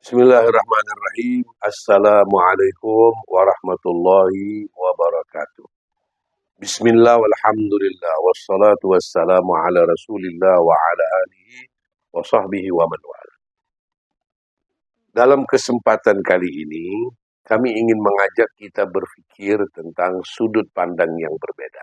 Bismillahirrahmanirrahim. Assalamualaikum warahmatullahi wabarakatuh. Bismillah walhamdulillah wassalatu wassalamu ala rasulillah wa ala alihi wa sahbihi wa man wala. Dalam kesempatan kali ini, kami ingin mengajak kita berpikir tentang sudut pandang yang berbeda.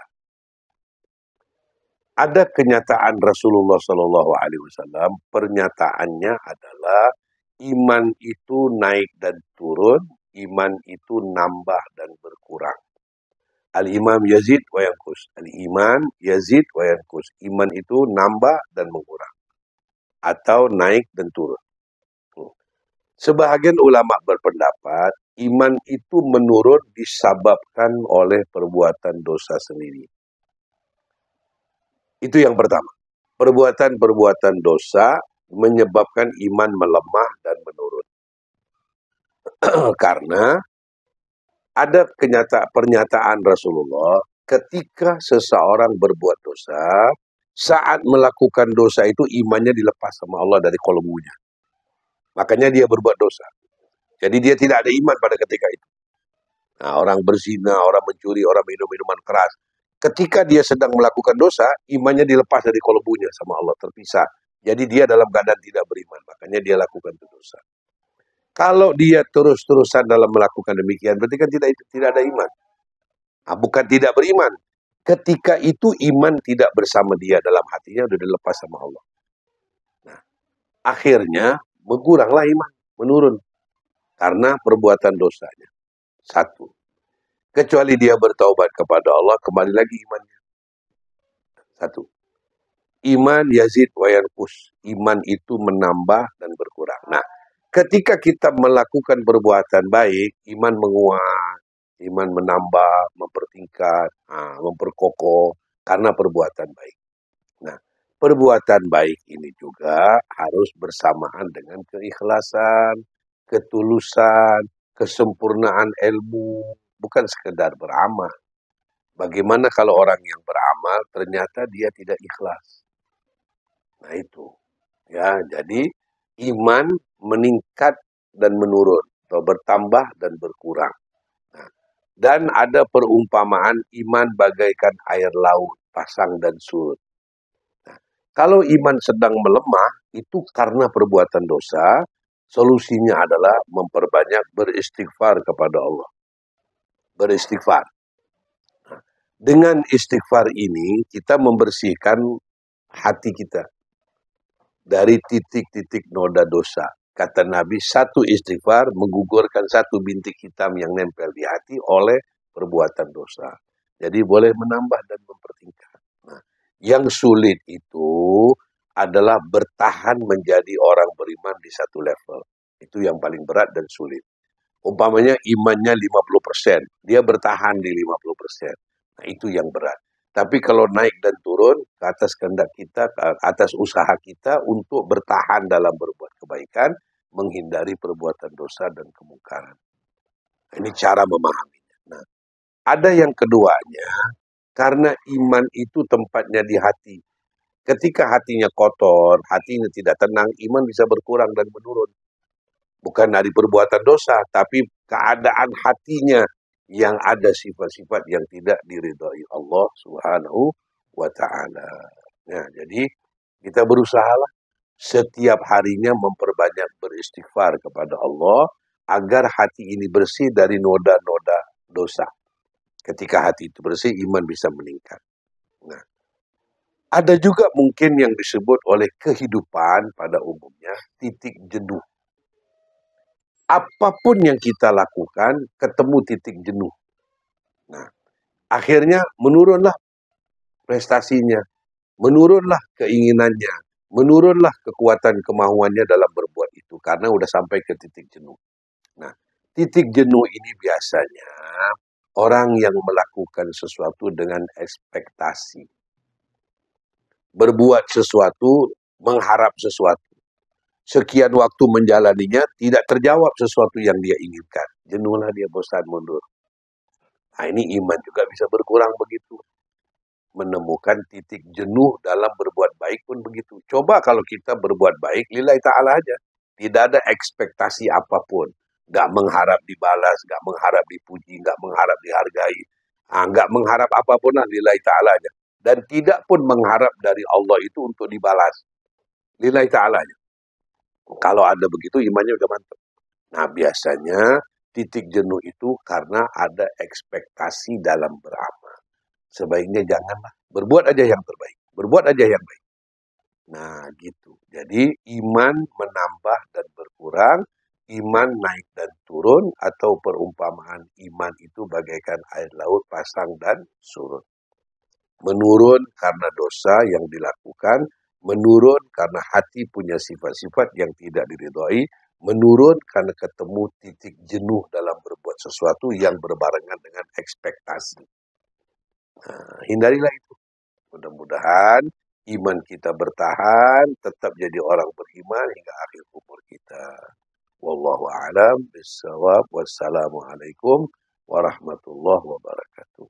Ada kenyataan Rasulullah SAW, pernyataannya adalah iman itu naik dan turun, iman itu nambah dan berkurang. Al-Imam yazid wa yanqus. Al-Iman yazid wa yanqus. Iman itu nambah dan mengurang. Atau naik dan turun. Sebahagian ulama berpendapat, iman itu menurun disebabkan oleh perbuatan dosa sendiri. Itu yang pertama. Perbuatan-perbuatan dosa menyebabkan iman melemah dan menurun. Karena ada pernyataan Rasulullah, ketika seseorang berbuat dosa, saat melakukan dosa itu imannya dilepas sama Allah dari kolbunya. Makanya dia berbuat dosa. Jadi dia tidak ada iman pada ketika itu. Nah, orang berzina, orang mencuri, orang minum minuman keras. Ketika dia sedang melakukan dosa, imannya dilepas dari kolbunya sama Allah, terpisah. Jadi dia dalam keadaan tidak beriman. Makanya dia lakukan dosa. Kalau dia terus-terusan dalam melakukan demikian, berarti kan tidak ada iman. Nah, bukan tidak beriman. Ketika itu iman tidak bersama dia dalam hatinya, sudah dilepas sama Allah. Nah, akhirnya berkuranglah iman, menurun. Karena perbuatan dosanya. Satu. Kecuali dia bertaubat kepada Allah, kembali lagi imannya. Satu. Iman yazid wa yanqus. Iman itu menambah dan berkurang. Nah, ketika kita melakukan perbuatan baik, iman menguat, iman menambah, mempertingkat, memperkokoh, karena perbuatan baik. Nah, perbuatan baik ini juga harus bersamaan dengan keikhlasan, ketulusan, kesempurnaan ilmu, bukan sekedar beramal. Bagaimana kalau orang yang beramal ternyata dia tidak ikhlas? Nah itu, ya, jadi iman meningkat dan menurun, atau bertambah dan berkurang. Nah, dan ada perumpamaan iman bagaikan air laut, pasang dan surut. Nah, kalau iman sedang melemah, itu karena perbuatan dosa, solusinya adalah memperbanyak beristighfar kepada Allah. Beristighfar. Nah, dengan istighfar ini, kita membersihkan hati kita dari titik-titik noda dosa. Kata Nabi, satu istighfar menggugurkan satu bintik hitam yang nempel di hati oleh perbuatan dosa. Jadi boleh menambah dan mempertingkat. Nah, yang sulit itu adalah bertahan menjadi orang beriman di satu level. Itu yang paling berat dan sulit. Umpamanya imannya 50%, dia bertahan di 50%. Nah, itu yang berat. Tapi kalau naik dan turun, ke atas kehendak kita, ke atas usaha kita untuk bertahan dalam berbuat kebaikan, menghindari perbuatan dosa dan kemungkaran. Ini cara memahaminya. Nah, ada yang keduanya, karena iman itu tempatnya di hati. Ketika hatinya kotor, hatinya tidak tenang, iman bisa berkurang dan menurun. Bukan dari perbuatan dosa, tapi keadaan hatinya yang ada sifat-sifat yang tidak diridhai Allah Subhanahu wa ta'ala. Nah, jadi kita berusahalah setiap harinya memperbanyak beristighfar kepada Allah agar hati ini bersih dari noda-noda dosa. Ketika hati itu bersih, iman bisa meningkat. Nah, ada juga mungkin yang disebut oleh kehidupan pada umumnya titik jenuh. Apapun yang kita lakukan, ketemu titik jenuh. Nah, akhirnya menurunlah prestasinya, menurunlah keinginannya, menurunlah kekuatan kemauannya dalam berbuat itu, karena udah sampai ke titik jenuh. Nah, titik jenuh ini biasanya orang yang melakukan sesuatu dengan ekspektasi. Berbuat sesuatu, mengharap sesuatu. Sekian waktu menjalaninya, tidak terjawab sesuatu yang dia inginkan. Jenuhlah dia, bosan, mundur. Nah, ini iman juga bisa berkurang begitu. Menemukan titik jenuh dalam berbuat baik pun begitu. Coba kalau kita berbuat baik, lillahi ta'ala aja. Tidak ada ekspektasi apapun. Nggak mengharap dibalas, nggak mengharap dipuji, nggak mengharap dihargai. Nggak mengharap apapun lah lillahi ta'ala aja. Dan tidak pun mengharap dari Allah itu untuk dibalas. Lillahi ta'ala aja. Kalau ada begitu imannya udah mantap. Nah biasanya titik jenuh itu karena ada ekspektasi dalam beramal. Sebaiknya janganlah. Berbuat aja yang terbaik. Berbuat aja yang baik. Nah gitu. Jadi iman menambah dan berkurang, iman naik dan turun, atau perumpamaan iman itu bagaikan air laut pasang dan surut. Menurun karena dosa yang dilakukan, menurun karena hati punya sifat-sifat yang tidak diridhoi, menurun karena ketemu titik jenuh dalam berbuat sesuatu yang berbarengan dengan ekspektasi. Nah, hindarilah itu. Mudah-mudahan iman kita bertahan, tetap jadi orang beriman hingga akhir umur kita. Wallahu a'lam bishawab. Wassalamualaikum warahmatullahi wabarakatuh.